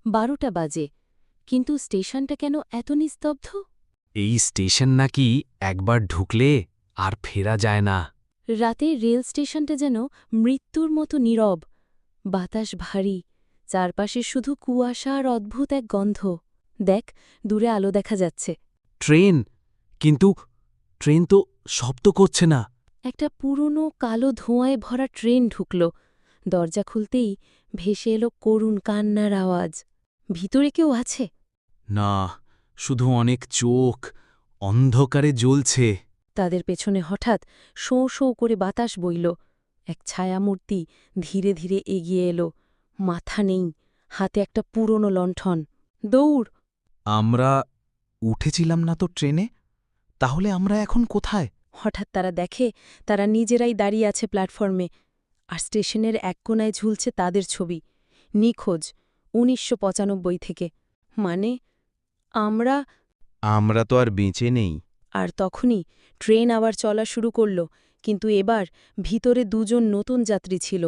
12টা বাজে, কিন্তু স্টেশনটা কেন এত নিস্তব্ধ? এই স্টেশন নাকি একবার ঢুকলে আর ফেরা যায় না। রাতে রেল স্টেশনটা যেন মৃত্যুর মতো নীরব। বাতাস ভারী, চারপাশে শুধু কুয়াশা আর অদ্ভুত এক গন্ধ। দেখ, দূরে আলো দেখা যাচ্ছে। ট্রেন, কিন্তু ট্রেন তো শব্দ করছে না। একটা পুরনো কালো ধোঁয়ায় ভরা ট্রেন ঢুকল। দরজা খুলতেই ভেসে এলো করুণ কান্নার আওয়াজ। ভিতরে কেউ আছে? না, শুধু অনেক চোখ অন্ধকারে জ্বলছে। তাদের পেছনে হঠাৎ শোঁ শোঁ করে বাতাস বইল। এক ছায়ামূর্তি ধীরে ধীরে এগিয়ে এলো। মাথা নেই, হাতে একটা পুরনো লণ্ঠন। দৌড়! আমরা উঠেছিলাম না তো ট্রেনে? তাহলে আমরা এখন কোথায়? হঠাৎ তারা দেখে তারা নিজেরাই দাঁড়িয়ে আছে প্ল্যাটফর্মে, আর স্টেশনের এক কোণায় ঝুলছে তাদের ছবি। নিখোঁজ, ১৯৯৫ থেকে। মানে আমরা। আমরা তো আর বেঁচে নেই। আর তখনই ট্রেন আবার চলা শুরু করল, কিন্তু এবার ভিতরে দুজন নতুন যাত্রী ছিল।